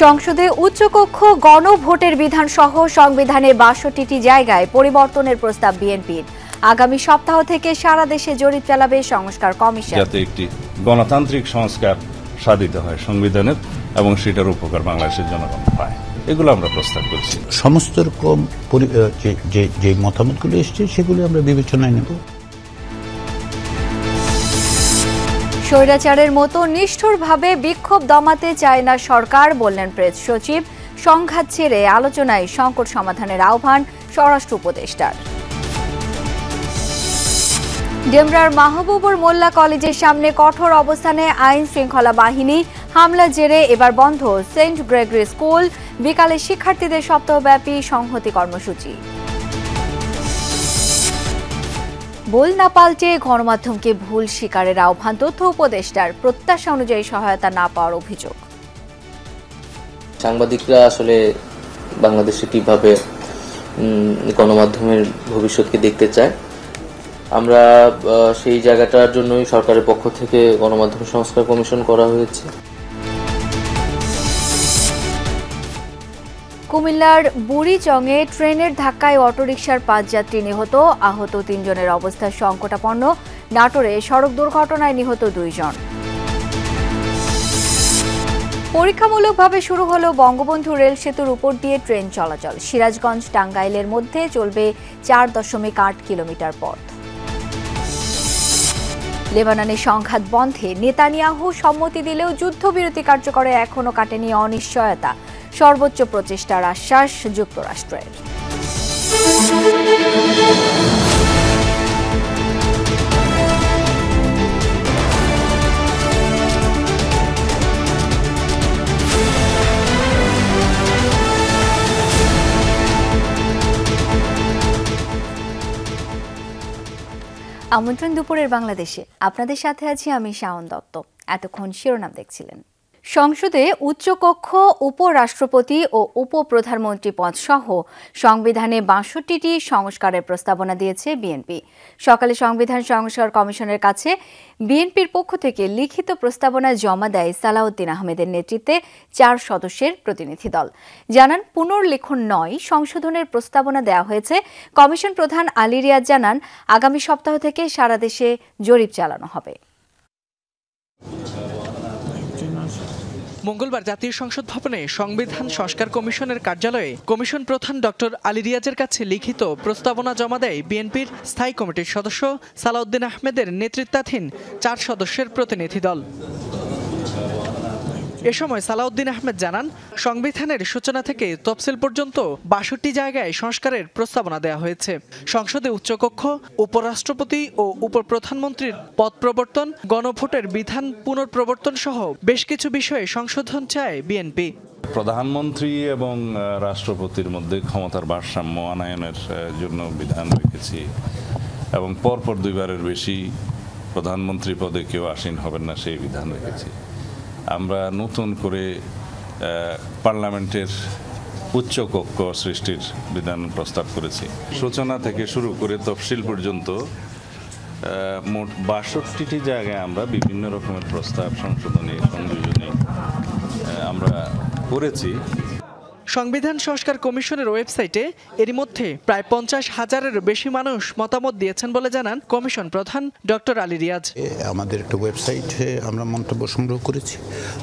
সংসদে উচ্চকক্ষ গণভোটের বিধান সহ সংবিধানের ৬২টি জায়গায় পরিবর্তনের প্রস্তাব বিএনপির। আগামী সপ্তাহ থেকে সারা দেশে জরিপ চালাবে সংস্কার কমিশন, যাতে একটি গণতান্ত্রিক সংস্কার সাধিত হয় সংবিধানের এবং সেটার উপকার বাংলাদেশের জনগণ পায়। এগুলো আমরা প্রস্তাব করছি। সমস্ত রকম যে মতামতগুলো এসছে সেগুলো আমরা বিবেচনায় নেব। স্বৈরাচারের মতো নিষ্ঠুরভাবে বিক্ষোভ দমাতে চায় না সরকার, বললেন প্রেস সচিব। সংঘাত ছেড়ে আলোচনায় সংকট সমাধানের আহ্বান স্বরাষ্ট্র উপদেষ্টার। ডেমরার মাহবুবুর মোল্লা কলেজের সামনে কঠোর অবস্থানে আইন শৃঙ্খলা বাহিনী। হামলার জেরে এবার বন্ধ সেন্ট গ্রেগরি স্কুল। বিকালে শিক্ষার্থীদের সপ্তাহব্যাপী সংহতি কর্মসূচি। বল না পাল্টে গণমাধ্যমকে ভুল স্বীকারের আহ্বান তথ্য উপদেষ্টার। প্রত্যাশা অনুযায়ী সহায়তা না পাওয়ার অভিযোগ। সাংবাদিকরা আসলে বাংলাদেশে কিভাবে গণমাধ্যমের ভবিষ্যৎকে দেখতে চায়, আমরা সেই জায়গাটার জন্যই সরকারের পক্ষ থেকে গণমাধ্যম সংস্কার কমিশন করা হয়েছে। কুমিল্লার বুড়িচংয়ে ট্রেনের ধাক্কায় অটোরিকশার ৫ যাত্রী নিহত, আহত ৩ জনের অবস্থা সংকটাপন্ন। নাটোরে সড়ক দুর্ঘটনায় নিহত ২ জন। পরীক্ষামূলকভাবে শুরু হলো বঙ্গবন্ধু রেল সেতুর উপর দিয়ে ট্রেন চলাচল। সিরাজগঞ্জ টাঙ্গাইলের মধ্যে চলবে ৪.৮ কিলোমিটার পথ। লেবাননে সংঘাত বন্ধে নেতানিয়াহু সম্মতি দিলেও যুদ্ধবিরতি কার্যকরে এখনো কাটেনি অনিশ্চয়তা। সর্বোচ্চ প্রচেষ্টার আশ্বাস যুক্তরাষ্ট্রের। আমন্ত্রণ দুপুরের বাংলাদেশে, আপনাদের সাথে আছি আমি শাওন দত্ত। এতক্ষণ শিরোনাম দেখছিলেন। সংসদে উচ্চকক্ষ, উপরাষ্ট্রপতি ও উপপ্রধানমন্ত্রী পদ সহ সংবিধানে ৬২টি সংস্কারের প্রস্তাবনা দিয়েছে বিএনপি। সকালে সংবিধান সংস্কার কমিশনের কাছে বিএনপির পক্ষ থেকে লিখিত প্রস্তাবনা জমা দেয় সালাউদ্দিন আহমেদের নেতৃত্বে ৪ সদস্যের প্রতিনিধি দল। জানান, পুনর্লিখন নয়, সংশোধনের প্রস্তাবনা দেওয়া হয়েছে। কমিশন প্রধান আলী রিয়াজ জানান, আগামী সপ্তাহ থেকে সারা দেশে জরিপ চালানো হবে। মঙ্গলবার জাতীয় সংসদ ভবনে সংবিধান সংস্কার কমিশনের কার্যালয়ে কমিশন প্রধান ডক্টর আলী রিয়াজের কাছে লিখিত প্রস্তাবনা জমা দেয় বিএনপির স্থায়ী কমিটির সদস্য সালাউদ্দিন আহমেদের নেতৃত্বাধীন ৪ সদস্যের প্রতিনিধি দল। এ সময় সালাউদ্দিন আহমেদ জানান, সংবিধানের সূচনা থেকে তফসিল পর্যন্ত ৬২ জায়গায় সংস্কারের প্রস্তাবনা দেওয়া হয়েছে। সংসদে উচ্চকক্ষ, উপরাষ্ট্রপতি ও উপপ্রধানমন্ত্রীর পদ প্রবর্তন, গণভোটের বিধান পুনঃপ্রবর্তন সহ বেশ কিছু বিষয়ে সংশোধন চায় বিএনপি। প্রধানমন্ত্রী এবং রাষ্ট্রপতির মধ্যে ক্ষমতার ভারসাম্য আনয়নের জন্য বিধান রেখেছি এবং পরপর ২ বারের বেশি প্রধানমন্ত্রী পদে কেউ আসীন হবেন না, সেই বিধান রেখেছি। আমরা নতুন করে পার্লামেন্টের উচ্চকক্ষ সৃষ্টির বিধান প্রস্তাব করেছি। সূচনা থেকে শুরু করে তফসিল পর্যন্ত মোট ৬২টি জায়গায় আমরা বিভিন্ন রকমের প্রস্তাব সংশোধনী সংযোজনী আমরা করেছি। সংবিধান সংস্কার কমিশনের ওয়েবসাইটে এরই মধ্যে প্রায় ৫০,০০০-এর বেশি মানুষ মতামত দিয়েছেন বলে জানান কমিশন প্রধান ডক্টর আলী রিয়াজ। আমাদের একটা ওয়েবসাইটে আমরা মন্তব্য সংগ্রহ করেছি,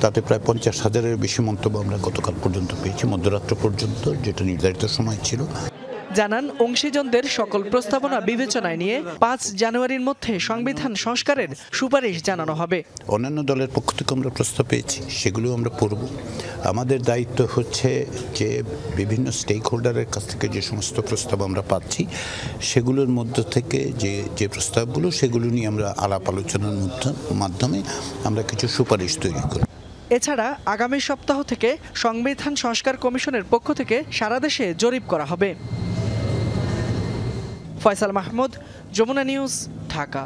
তাতে প্রায় ৫০,০০০-এর বেশি মন্তব্য আমরা গতকাল পর্যন্ত পেয়েছি, মধ্যরাত্র পর্যন্ত, যেটা নির্ধারিত সময় ছিল। জানান, অংশীজনদের সকল প্রস্তাবনা বিবেচনায় নিয়ে ৫ জানুয়ারির মধ্যে সংবিধান সংস্কারের সুপারিশ জানানো হবে। অন্যান্য দলের পক্ষ থেকে আমরা প্রস্তাব পেয়েছি, সেগুলো আমরা পড়ব। আমাদের দায়িত্ব হচ্ছে যে বিভিন্ন স্টেক হোল্ডারের কাছ থেকে যে সমস্ত প্রস্তাব আমরা পাচ্ছি, সেগুলোর মধ্য থেকে যে প্রস্তাবগুলো, সেগুলো নিয়ে আমরা আলাপ আলোচনার মাধ্যমে আমরা কিছু সুপারিশ তৈরি করি। এছাড়া আগামী সপ্তাহ থেকে সংবিধান সংস্কার কমিশনের পক্ষ থেকে সারা দেশে জরিপ করা হবে। ফয়সাল মাহমুদ, যমুনা নিউজ, ঢাকা।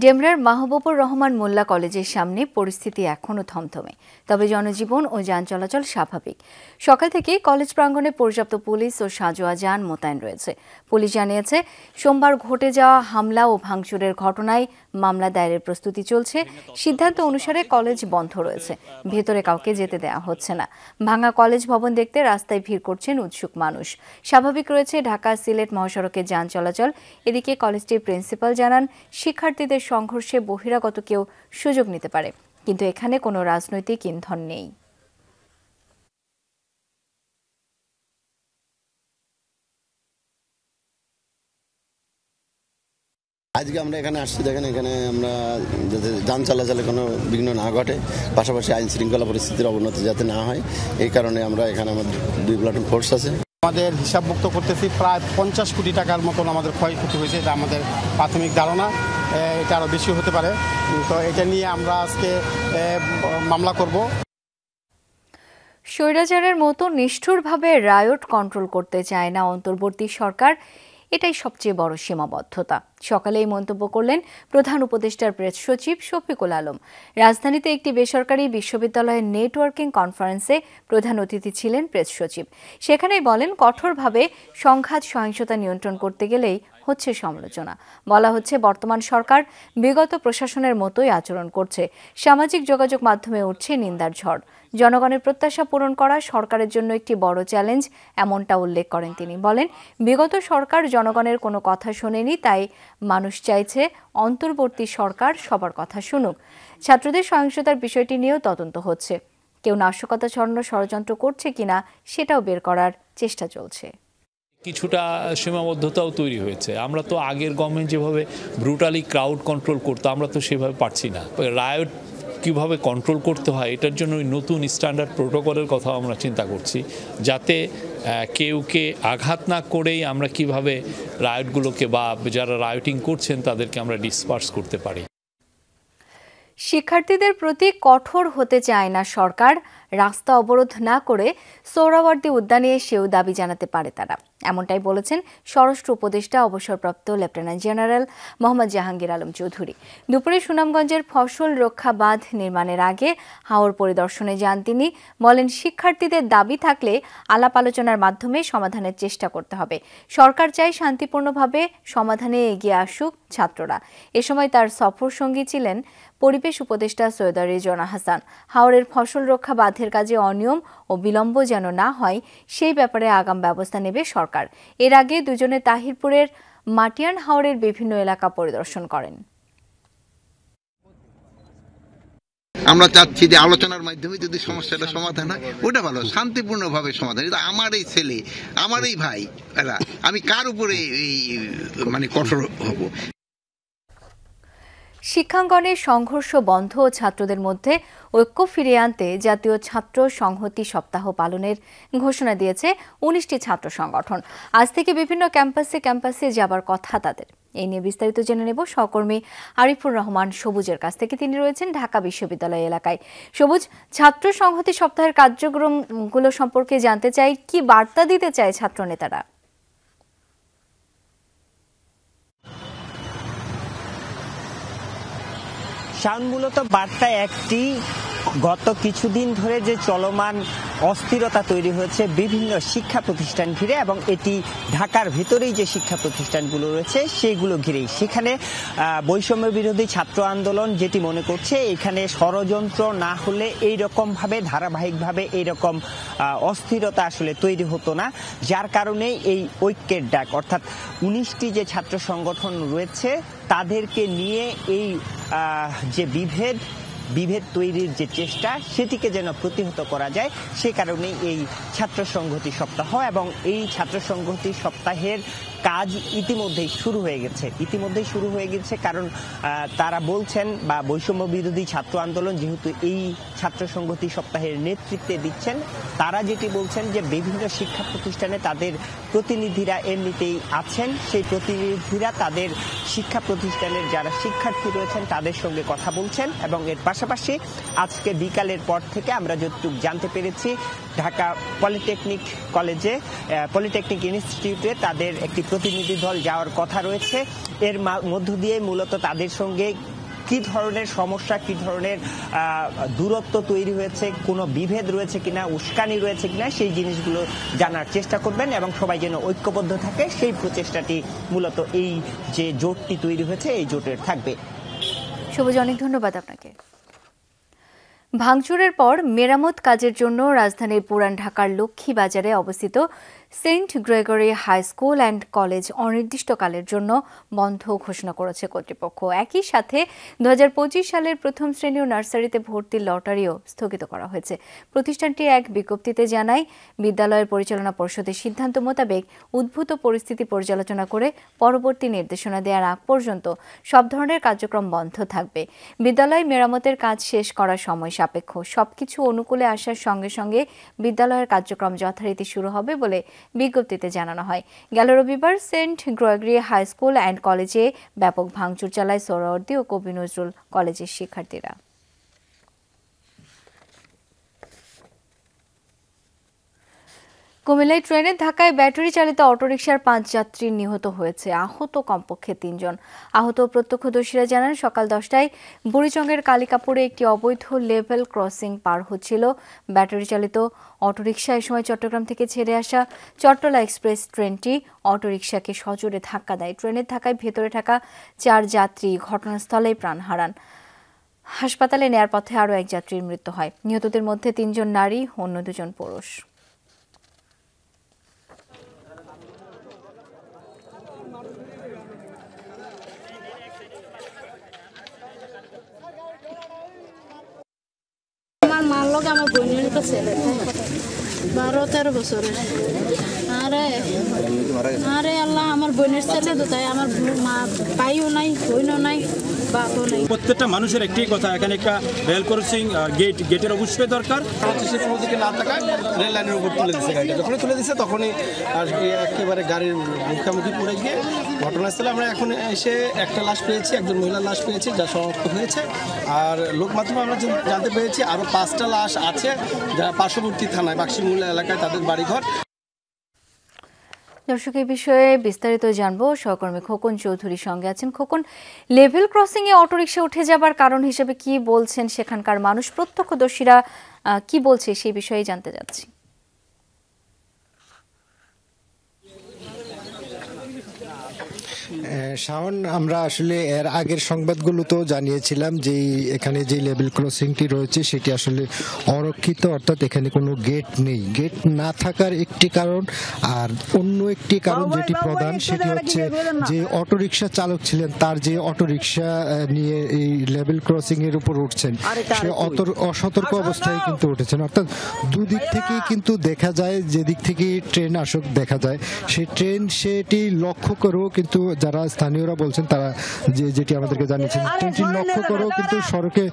ডেমরার মাহবুবুর রহমান মোল্লা কলেজের সামনে পরিস্থিতি এখনও থমথমে, তবে জনজীবন ও যান চলাচল স্বাভাবিক। সকাল থেকেই কলেজ প্রাঙ্গণে পর্যাপ্ত পুলিশ ও সাঁজোয়া যান মোতায়েন রয়েছে। পুলিশ জানিয়েছে, সোমবার ঘটে যাওয়া হামলা ও ভাঙচুরের ঘটনায় মামলা দায়েরের প্রস্তুতি চলছে। সিদ্ধান্ত অনুসারে কলেজ বন্ধ রয়েছে, ভেতরে কাউকে যেতে দেওয়া হচ্ছে না। ভাঙা কলেজ ভবন দেখতে রাস্তায় ভিড় করছেন উৎসুক মানুষ। স্বাভাবিক রয়েছে ঢাকা সিলেট মহাসড়কের যান চলাচল। এদিকে কলেজটির প্রিন্সিপাল জানান, শিক্ষার্থীদের সংঘর্ষে বহিরাগত কেউ সুযোগ নিতে পারে, কিন্তু এখানে কোনো রাজনৈতিক ইন্ধন নেই। আজকে আমরা এখানে আসছি, দেখেন এখানে আমরা যাতে যান চলাচলে কোনো বিঘ্ন না ঘটে, পাশাপাশি আইন শৃঙ্খলা পরিস্থিতির অবনতি যাতে না হয়, এই কারণে আমরা এখানে আমাদের 2 প্লাটুন ফোর্স আছে। আমাদের হিসাবভুক্ত করতেছি প্রায় 50 কোটি টাকার মতন আমাদের ক্ষয়ক্ষতি হয়েছে, এটা আমাদের প্রাথমিক ধারণা। এটা আরও বেশি হতে পারে, তো এটা নিয়ে আমরা আজকে মামলা করব। স্বৈরাচারের মতো নিষ্ঠুরভাবে রায়ট কন্ট্রোল করতে চায় না অন্তর্বর্তী সরকার, এটাই সবচেয়ে বড় সীমাবদ্ধতা। সকালে এই মন্তব্য করলেন প্রধান উপদেষ্টার প্রেস সচিব শফিকুল আলম। রাজধানীতে একটি বেসরকারি বিশ্ববিদ্যালয়ের নেটওয়ার্কিং কনফারেন্সে প্রধান অতিথি ছিলেন প্রেস সচিব। সেখানেই বলেন, কঠোরভাবে সংঘাত সহিংসতা নিয়ন্ত্রণ করতে গেলেই হচ্ছে সমালোচনা। বলা হচ্ছে, বর্তমান সরকার বিগত প্রশাসনের মতোই আচরণ করছে। সামাজিক যোগাযোগ মাধ্যমে উঠছে নিন্দার ঝড়। জনগণের প্রত্যাশা পূরণ করা সরকারের জন্য একটি বড় চ্যালেঞ্জ, এমনটা উল্লেখ করেন তিনি। বলেন, বিগত সরকার জনগণের কোনো কথা শোনেনি, তাই মানুষ চাইছে অন্তর্বর্তী সরকার সবার কথা শুনুক। ছাত্রদের সহিংসতার বিষয়টি নিয়েও তদন্ত হচ্ছে। কেউ নাশকতা ছড়ানোর ষড়যন্ত্র করছে কিনা সেটাও বের করার চেষ্টা চলছে। কিছুটা সীমাবদ্ধতাও তৈরি হয়েছে। আমরা তো আগের গভর্নমেন্ট যেভাবে ব্রুটালি ক্রাউড কন্ট্রোল করতো, আমরা তো সেভাবে পারছি না। রায়ট কীভাবে কন্ট্রোল করতে হয়, এটার জন্য ওই নতুন স্ট্যান্ডার্ড প্রোটোকলের কথা আমরা চিন্তা করছি, যাতে কেউকে আঘাত না করেই আমরা কিভাবে রায়টগুলোকে বা যারা রায়টিং করছেন তাদেরকে আমরা ডিসপার্স করতে পারি। শিক্ষার্থীদের প্রতি কঠোর হতে চায় না সরকার, রাস্তা অবরোধ না করে সোহরাওয়ার্দী উদ্যানে এসেও দাবি জানাতে পারে তারা, এমনটাই বলেছেন স্বরাষ্ট্র উপদেষ্টা অবসরপ্রাপ্ত লেফটেন্যান্ট জেনারেল মোহাম্মদ জাহাঙ্গীর আলম চৌধুরী। দুপুরে সুনামগঞ্জের ফসল রক্ষা বাঁধ নির্মাণের আগে হাওর পরিদর্শনে যান তিনি। বলেন, শিক্ষার্থীদের দাবি থাকলে আলাপ আলোচনার মাধ্যমে সমাধানের চেষ্টা করতে হবে। সরকার চাই শান্তিপূর্ণভাবে সমাধানে এগিয়ে আসুক ছাত্ররা। এ সময় তার সফর সঙ্গী ছিলেন পরিবেশ উপদেষ্টা সৈয়দা রিজওয়ানা হাসান। হাওরের ফসল রক্ষা বাঁধের কাজে অনিয়ম ও বিলম্ব যেন না হয়, সেই ব্যাপারে আগাম ব্যবস্থা নেবে সরকার। এর আগে দুজনে তাহিরপুরের মাটিয়ান হাওরের বিভিন্ন এলাকা পরিদর্শন করেন। আমরা চাচ্ছি যে আলোচনার মাধ্যমে যদি সমস্যাটা সমাধান হয়, ওটা ভালো, শান্তিপূর্ণভাবে সমাধান। কিন্তু আমার এই ছেলে, আমার এই ভাই, আমি কার উপরে মানে কঠোর হব? শিক্ষাঙ্গনে সংঘর্ষ বন্ধ ও ছাত্রদের মধ্যে ঐক্য ফিরিয়ে আনতে জাতীয় ছাত্র সংহতি সপ্তাহ পালনের ঘোষণা দিয়েছে 19টি ছাত্র সংগঠন। আজ থেকে বিভিন্ন ক্যাম্পাসে যাবার কথা তাদের। এই নিয়ে বিস্তারিত জেনে নেব সহকর্মী আরিফুর রহমান সবুজের কাছ থেকে। তিনি রয়েছেন ঢাকা বিশ্ববিদ্যালয় এলাকায়। সবুজ, ছাত্র সংহতি সপ্তাহের কার্যক্রমগুলো সম্পর্কে জানতে চাই, কি বার্তা দিতে চায় ছাত্র নেতারা? মূলত বার্তা একটি, গত কিছুদিন ধরে যে চলমান অস্থিরতা তৈরি হয়েছে বিভিন্ন শিক্ষা প্রতিষ্ঠান ঘিরে, এবং এটি ঢাকার ভেতরেই যে শিক্ষা প্রতিষ্ঠানগুলো রয়েছে সেগুলো ঘিরেই, সেখানে বৈষম্য বিরোধী ছাত্র আন্দোলন যেটি মনে করছে এখানে ষড়যন্ত্র না হলে এইরকমভাবে ধারাবাহিকভাবে এইরকম অস্থিরতা আসলে তৈরি হতো না, যার কারণে এই ঐক্যের ডাক, অর্থাৎ 19টি যে ছাত্র সংগঠন রয়েছে তাদেরকে নিয়ে এই যে বিভেদ তৈরির যে চেষ্টা সেটিকে যেন প্রতিহত করা যায়, সে কারণেই এই ছাত্র সংহতি সপ্তাহ। এবং এই ছাত্র সংহতি সপ্তাহের কাজ ইতিমধ্যেই শুরু হয়ে গেছে কারণ তারা বলছেন, বা বৈষম্য বিরোধী ছাত্র আন্দোলন যেহেতু এই ছাত্র সংহতি সপ্তাহের নেতৃত্বে দিচ্ছেন, তারা যেটি বলছেন যে বিভিন্ন শিক্ষা প্রতিষ্ঠানে তাদের প্রতিনিধিরা এমনিতেই আছেন, সেই প্রতিনিধিরা তাদের শিক্ষা প্রতিষ্ঠানের যারা শিক্ষার্থী রয়েছেন তাদের সঙ্গে কথা বলছেন। এবং এর পাশাপাশি আজকে বিকালের পর থেকে আমরা যতটুকু জানতে পেরেছি, ঢাকা পলিটেকনিক ইনস্টিটিউটে তাদের একটি প্রতিনিধি দল যাওয়ার কথা রয়েছে। এর মধ্য দিয়ে মূলত তাদের সঙ্গে কি ধরনের সমস্যা, কি ধরনের দূরত্ব তৈরি হয়েছে, কোনো বিভেদ রয়েছে কিনা, উস্কানি রয়েছে কিনা, সেই জিনিসগুলো জানার চেষ্টা করবেন এবং সবাই যেন ঐক্যবদ্ধ থাকে সেই প্রচেষ্টাটি মূলত এই যে জোটটি তৈরি হয়েছে এই জোটের থাকবে। সবুজ, অনেক ধন্যবাদ আপনাকে। ভাঙচুরের পর মেরামত কাজের জন্য রাজধানীর পুরান ঢাকার লক্ষ্মীবাজারে অবস্থিত Saint Gregory high school and college অনির্দিষ্টকালের জন্য বন্ধ ঘোষণা করেছে কর্তৃপক্ষ। একই সাথে 2025 সালের প্রথম শ্রেণী ও নার্সারিতে ভর্তির লটারিও স্থগিত করা হয়েছে। প্রতিষ্ঠানটি এক বিজ্ঞপ্তিতে জানায়, বিদ্যালয়ের পরিচালনা পর্ষদের সিদ্ধান্ত মোতাবেক উদ্ভূত পরিস্থিতি পর্যালোচনা করে পরবর্তী নির্দেশনা দেওয়ার আগ পর্যন্ত সব ধরনের কার্যক্রম বন্ধ থাকবে। বিদ্যালয় মেরামতের কাজ শেষ করার সময় সাপেক্ষ সবকিছু অনুকূলে আসার সঙ্গে সঙ্গে বিদ্যালয়ের কার্যক্রম যথারীতি শুরু হবে বলে বিজ্ঞপ্তিতে জানানো হয়। গেল রবিবার Saint Gregory high school and কলেজে ব্যাপক ভাঙচুর চালায় সোহরাওয়ার্দী ও কবি নজরুল কলেজের শিক্ষার্থীরা। কুমিল্লায় ট্রেনের ধাক্কায় ব্যাটারি চালিত অটোরিকশার 5 যাত্রী নিহত হয়েছে, আহত কমপক্ষে 3 জন। আহত প্রত্যক্ষদর্শীরা জানান, সকাল 10টায় বুড়িচংয়ের কালিকাপুরে একটি অবৈধ লেভেল ক্রসিং পার হচ্ছিল ব্যাটারি চালিত অটোরিকশা। এই সময় চট্টগ্রাম থেকে ছেড়ে আসা চট্টলা এক্সপ্রেস ট্রেনটি অটোরিকশাকে সজোরে ধাক্কা দেয়। ট্রেনের ধাক্কায় ভেতরে থাকা 4 যাত্রী ঘটনাস্থলেই প্রাণ হারান। হাসপাতালে নেয়ার পথে আরও 1 যাত্রীর মৃত্যু হয়। নিহতদের মধ্যে 3 জন নারী, অন্য 2 জন পুরুষ। আমার মার লোক আমার বোনের তো ছেলে 12-13 বছরের। আরে আল্লাহ, আমার বোনের ছেলে তো, তাই আমার মা ভাইও নাই, বোনও নাই, বাপও নাই। প্রত্যেকটা মানুষের একটাই কথা, এখানে একটা রেল ক্রসিং গেটের অবশ্যই দরকার। সে কোনো দিকে না থাকায় রেল লাইনের উপর তুলে দিচ্ছে গাড়িটা। যখনই তুলে দিচ্ছে তখনই আর একেবারে গাড়ির মুখোমুখি পড়ে গিয়ে ঘটনাস্থলে আমরা এখন এসে একটা লাশ পেয়েছি, একজন মহিলার লাশ পেয়েছি যা শনাক্ত হয়েছে। আর লোক মাধ্যমে আমরা জানতে পেরেছি আরও 5টা লাশ আছে যারা পার্শ্ববর্তী থানায় বাক্সিমুল্লা এলাকায় তাদের বাড়িঘর। দর্শক, এই বিষয়ে বিস্তারিত জানবো সহকর্মী খোকন চৌধুরী সঙ্গে আছেন। খোকন, লেভেল ক্রসিং এ অটোরিকশা উঠে যাবার কারণ হিসেবে কি বলছেন সেখানকার মানুষ, প্রত্যক্ষদর্শীরা কি বলছে সেই বিষয়ে জানতে যাচ্ছি। শাওন, আমরা আসলে এর আগের সংবাদগুলো তো জানিয়েছিলাম যে এখানে যে লেভেল ক্রসিংটি রয়েছে সেটি আসলে অরক্ষিত, অর্থাৎ এখানে কোনো গেট নেই। গেট না থাকার একটি কারণ, আর অন্য একটি কারণ যেটি প্রধান সেটি হচ্ছে যে অটোরিকশা চালক ছিলেন, তার যে অটোরিকশা নিয়ে এই লেভেল ক্রসিং এর উপর উঠছেন সে অসতর্ক অবস্থায় কিন্তু উঠেছেন। অর্থাৎ দুদিক থেকেই কিন্তু দেখা যায়, যেদিক থেকে ট্রেন আসুক দেখা যায় সেই ট্রেন সেটি লক্ষ্য করেও কিন্তু যারা স্থানীয়রা বলছেন তারা যেটি আমাদেরকে জানিয়েছেন, ট্রেনটি লক্ষ্য করেও কিন্তু সড়কে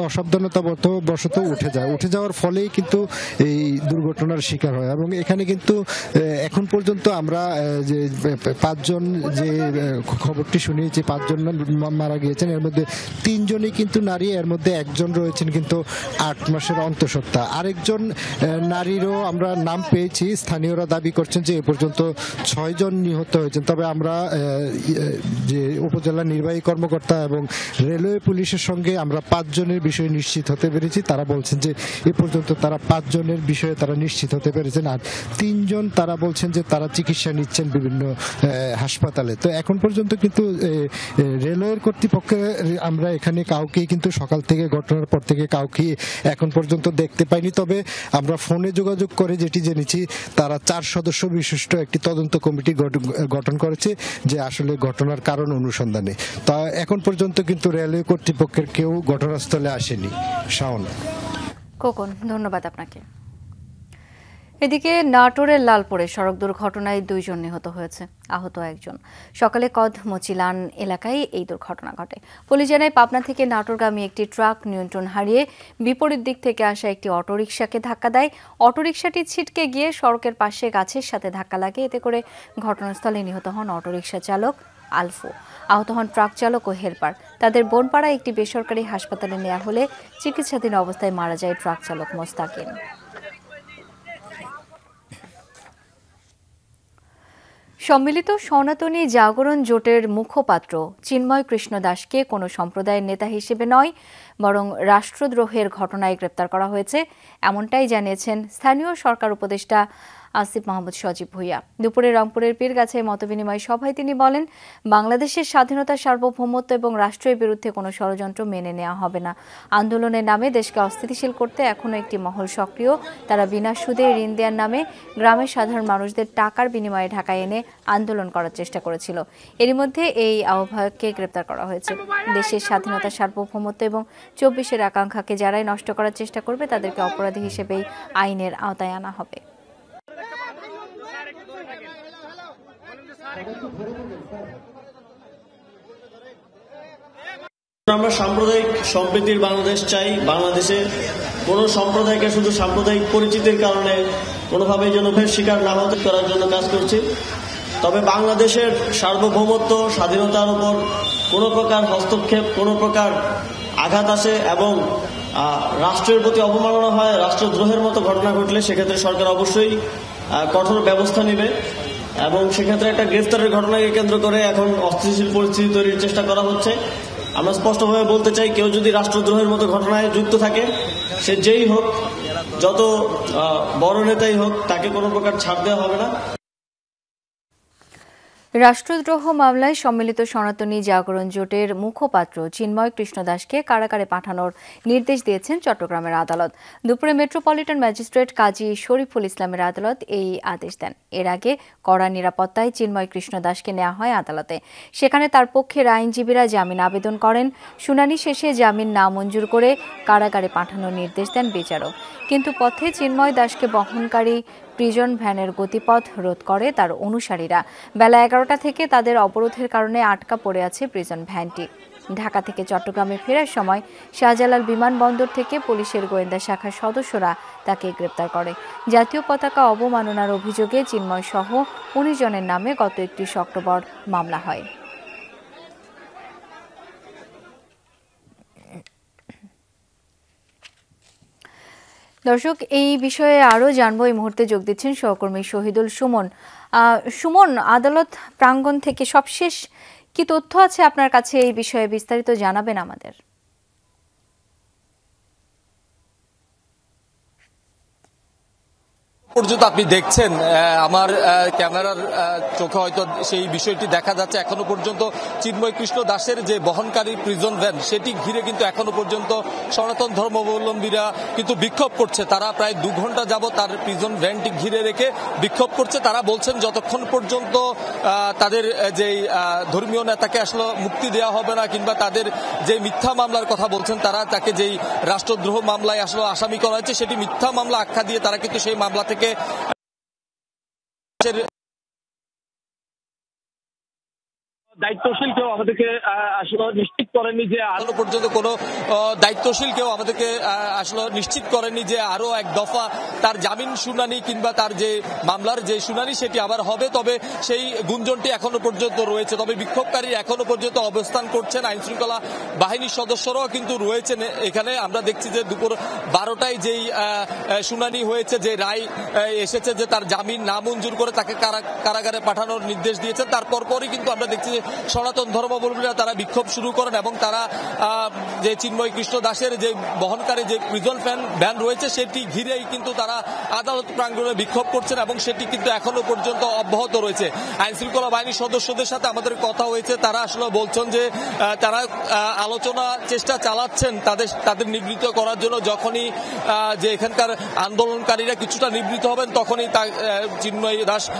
অসাবধানতাবশত উঠে যাওয়ার ফলেই কিন্তু এই দুর্ঘটনার শিকার হয়। এবং এখানে কিন্তু এখন পর্যন্ত আমরা যে 5 জন যে খবরটি শুনিয়েছি, 5 জন মারা গিয়েছেন, এর মধ্যে 3 জনই কিন্তু নারী, এর মধ্যে 1 জন রয়েছেন কিন্তু 8 মাসের অন্তঃসত্ত্বা। আরেকজন নারীরও আমরা নাম পেয়েছি। স্থানীয়রা দাবি করছেন যে এ পর্যন্ত 6 জন নিহত হয়েছেন। তবে আমরা যে উপজেলা নির্বাহী কর্মকর্তা এবং রেলওয়ে পুলিশের সঙ্গে আমরা 5 জনের বিষয়ে নিশ্চিত হতে পেরেছি। তারা বলছেন যে এ পর্যন্ত তারা 5 জনের বিষয়ে তারা নিশ্চিত হতে পেরেছেন, আর 3 জন তারা বলছেন যে তারা চিকিৎসা নিচ্ছেন বিভিন্ন হাসপাতালে। তো এখন পর্যন্ত কিন্তু রেলওয়ের কর্তৃপক্ষে আমরা এখানে কাউকেই কিন্তু সকাল থেকে ঘটনার পর থেকে কাউকে এখন পর্যন্ত দেখতে পাইনি। তবে আমরা ফোনে যোগাযোগ করে যেটি জেনেছি, তারা 4 সদস্য বিশিষ্ট একটি তদন্ত কমিটি গঠন করেছে যে আসলে ঘটনার কারণ অনুসন্ধানে। তা এখন পর্যন্ত কিন্তু রেলওয়ে কর্তৃপক্ষের কেউ ঘটনাস্থলে আসেনি। শাওন, খোকন, ধন্যবাদ আপনাকে। এদিকে নাটোরের লালপুরে সড়ক দুর্ঘটনায় 2 জন নিহত হয়েছে, আহত 1 জন। সকালে কদমচিলান এলাকায় এই দুর্ঘটনা ঘটে। পুলিশ জানায়, পাবনা থেকে নাটোরগামী একটি ট্রাক নিয়ন্ত্রণ হারিয়ে বিপরীত দিক থেকে আসা একটি অটোরিকশাকে ধাক্কা দেয়। অটোরিকশাটি ছিটকে গিয়ে সড়কের পাশে গাছের সাথে ধাক্কা লাগে। এতে করে ঘটনাস্থলে নিহত হন অটোরিকশা চালক আলফু, আহত হন ট্রাক চালক ও হেলপার। তাদের বনপাড়ায় একটি বেসরকারি হাসপাতালে নেওয়া হলে চিকিৎসাধীন অবস্থায় মারা যায় ট্রাক চালক মোস্তাকিন। সম্মিলিত সনাতনী জাগরণ জোটের মুখপাত্র চিন্ময় কৃষ্ণ দাসকে কোনো সম্প্রদায়ের নেতা হিসেবে নয়, বরং রাষ্ট্রদ্রোহের ঘটনায় গ্রেপ্তার করা হয়েছে, এমনটাই জানিয়েছেন স্থানীয় সরকার উপদেষ্টা আসিফ মাহমুদ সজীব ভুঁইয়া। দুপুরে রংপুরের পীরগাছায় মতবিনিময় সভায় তিনি বলেন, বাংলাদেশের স্বাধীনতা, সার্বভৌমত্ব এবং রাষ্ট্রের বিরুদ্ধে কোনো ষড়যন্ত্র মেনে নেওয়া হবে না। আন্দোলনের নামে দেশকে অস্থিতিশীল করতে এখনও একটি মহল সক্রিয়। তারা বিনা সুদে ঋণ দেওয়ার নামে গ্রামের সাধারণ মানুষদের টাকার বিনিময়ে ঢাকায় এনে আন্দোলন করার চেষ্টা করেছিল। এরই মধ্যে এই আহ্বায়ককে গ্রেপ্তার করা হয়েছে। দেশের স্বাধীনতা, সার্বভৌমত্ব এবং 24-এর আকাঙ্ক্ষাকে যারাই নষ্ট করার চেষ্টা করবে তাদেরকে অপরাধী হিসেবেই আইনের আওতায় আনা হবে। আমরা সাম্প্রদায়িক সম্প্রীতির বাংলাদেশ চাই। বাংলাদেশে কোনো সম্প্রদায়কে শুধু সাম্প্রদায়িক পরিচিতির কারণে কোনোভাবেই যেন শিকার না হতে করার জন্য কাজ করছি। তবে বাংলাদেশের সার্বভৌমত্ব, স্বাধীনতার উপর কোনো প্রকার হস্তক্ষেপ, কোনো প্রকার আঘাত আসে এবং রাষ্ট্রের প্রতি অবমাননা হয়, রাষ্ট্রদ্রোহের মতো ঘটনা ঘটলে সেক্ষেত্রে সরকার অবশ্যই কঠোর ব্যবস্থা নেবে এবং সেক্ষেত্রে একটা গ্রেফতারের ঘটনাকে কেন্দ্র করে এখন অস্থিতিশীল পরিস্থিতি তৈরির চেষ্টা করা হচ্ছে। আমরা স্পষ্টভাবে বলতে চাই, কেউ যদি রাষ্ট্রদ্রোহের মতো ঘটনায় যুক্ত থাকে, সে যেই হোক, যত বড় নেতাই হোক, তাকে কোনো প্রকার ছাড় দেওয়া হবে না। রাষ্ট্রদ্রোহ মামলায় সম্মিলিত সনাতনী জাগরণ জোটের মুখপাত্র চিন্ময় কৃষ্ণ দাসকে কারাগারে পাঠানোর নির্দেশ দিয়েছেন চট্টগ্রামের আদালত। দুপুরে মেট্রোপলিটন ম্যাজিস্ট্রেট কাজী শরীফুল ইসলামের আদালত এই আদেশ দেন। এর আগে কড়া নিরাপত্তায় চিন্ময় কৃষ্ণ দাসকে নেওয়া হয় আদালতে। সেখানে তার পক্ষের আইনজীবীরা জামিন আবেদন করেন। শুনানি শেষে জামিন না মঞ্জুর করে কারাগারে পাঠানোর নির্দেশ দেন বিচারক। কিন্তু পথে চিন্ময় দাসকে বহনকারী প্রিজন ভ্যানের গতিপথ রোধ করে তার অনুসারীরা। বেলা 11টা থেকে তাদের অবরোধের কারণে আটকা পড়ে আছে প্রিজন ভ্যানটি। ঢাকা থেকে চট্টগ্রামে ফেরার সময় শাহজালাল বিমানবন্দর থেকে পুলিশের গোয়েন্দা শাখার সদস্যরা তাকে গ্রেপ্তার করে। জাতীয় পতাকা অবমাননার অভিযোগে চিন্ময় সহ 19 জনের নামে গত 31 অক্টোবর মামলা হয়। দর্শক, এই বিষয়ে আরও জানবো। এই মুহূর্তে যোগ দিচ্ছেন সহকর্মী শহীদুল সুমন। সুমন, আদালত প্রাঙ্গণ থেকে সবশেষ কি তথ্য আছে আপনার কাছে এই বিষয়ে বিস্তারিত জানাবেন আমাদের। পর্যন্ত আপনি দেখছেন আমার ক্যামেরার চোখে হয়তো সেই বিষয়টি দেখা যাচ্ছে। এখনো পর্যন্ত চিন্ময় কৃষ্ণ দাসের যে বহনকারী প্রিজন ভ্যান, সেটি ঘিরে কিন্তু এখনো পর্যন্ত সনাতন ধর্মাবলম্বীরা কিন্তু বিক্ষোভ করছে। তারা প্রায় 2 ঘন্টা যাবত তার প্রিজন ভ্যানটি ঘিরে রেখে বিক্ষোভ করছে। তারা বলছেন যতক্ষণ পর্যন্ত তাদের যে ধর্মীয় নেতাকে আসলে মুক্তি দেওয়া হবে না, কিংবা তাদের যে মিথ্যা মামলার কথা বলছেন, তারা তাকে যেই রাষ্ট্রদ্রোহ মামলায় আসলে আসামি করা হয়েছে, সেটি মিথ্যা মামলা আখ্যা দিয়ে তারা কিন্তু সেই মামলা থেকে দায়িত্বশীল কেউ আমাদেরকে আসলে নিশ্চিত করেনি যে আরো পর্যন্ত কোনো দায়িত্বশীল কেউ আমাদেরকে আসলে নিশ্চিত করেনি যে আরো এক দফা তার জামিন শুনানি কিংবা তার যে মামলার যে শুনানি সেটি আবার হবে। তবে সেই গুঞ্জনটি এখনো পর্যন্ত রয়েছে। তবে বিক্ষোভকারী এখনো পর্যন্ত অবস্থান করছেন। আইন শৃঙ্খলা বাহিনীর সদস্যরাও কিন্তু রয়েছেন এখানে। আমরা দেখছি যে দুপুর 12টায় যেই শুনানি হয়েছে, যে রায় এসেছে যে তার জামিন না মঞ্জুর করে তাকে কারাগারে পাঠানোর নির্দেশ দিয়েছেন, তারপর পরই কিন্তু আমরা দেখছি সনাতন ধর্মাবলম্বীরা তারা বিক্ষোভ শুরু করেন এবং তারা যে চিন্ময় কৃষ্ণ দাসের যে বহনকারী যে প্রিজন ভ্যান রয়েছে সেটি ঘিরেই কিন্তু তারা আদালত প্রাঙ্গণে বিক্ষোভ করছেন এবং সেটি কিন্তু এখনো পর্যন্ত অব্যাহত রয়েছে। আইন শৃঙ্খলা বাহিনীর সদস্যদের সাথে আমাদের কথা হয়েছে। তারা আসলে বলছেন যে তারা আলোচনা চেষ্টা চালাচ্ছেন তাদের নিবৃত্ত করার জন্য। যখনই যে এখানকার আন্দোলনকারীরা কিছুটা নিবৃত্ত হবেন, তখনই চিন্ময়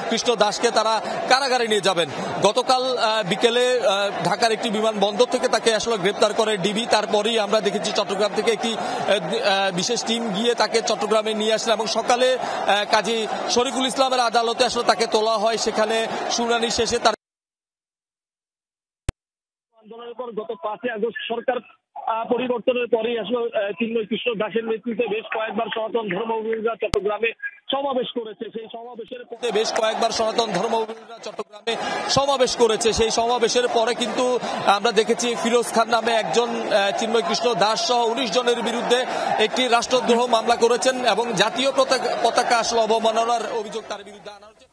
কৃষ্ণ দাসকে তারা কারাগারে নিয়ে যাবেন। গতকাল বিকেলে ঢাকার একটি বিমানবন্দর থেকে তাকে আসলে গ্রেপ্তার করে ডিবি। তারপরেই আমরা দেখেছি চট্টগ্রাম থেকে একটি বিশেষ টিম গিয়ে তাকে চট্টগ্রামে নিয়ে আসেন এবং সকালে কাজী শরীফুল ইসলামের আদালতে আসলে তাকে তোলা হয়। সেখানে শুনানি শেষে তার আন্দোলনের পর গত 5 আগস্ট সরকার পরিবর্তনের পরেই আসলে চিন্ময় কৃষ্ণ দাসের নেতৃত্বে বেশ কয়েকবার সনাতন ধর্মাবলম্বীরা চট্টগ্রামে সমাবেশ করেছে। সেই সমাবেশের পরে বেশ কয়েকবার সনাতন ধর্মাবলম্বীরা চট্টগ্রামে সমাবেশ করেছে। সেই সমাবেশের পরে কিন্তু আমরা দেখেছি ফিরোজ খান নামে একজন চিন্ময় কৃষ্ণ দাস সহ 19 জনের বিরুদ্ধে একটি রাষ্ট্রদ্রোহ মামলা করেছেন এবং জাতীয় পতাকা আসলে অবমাননার অভিযোগ তার বিরুদ্ধে আনা হয়েছে।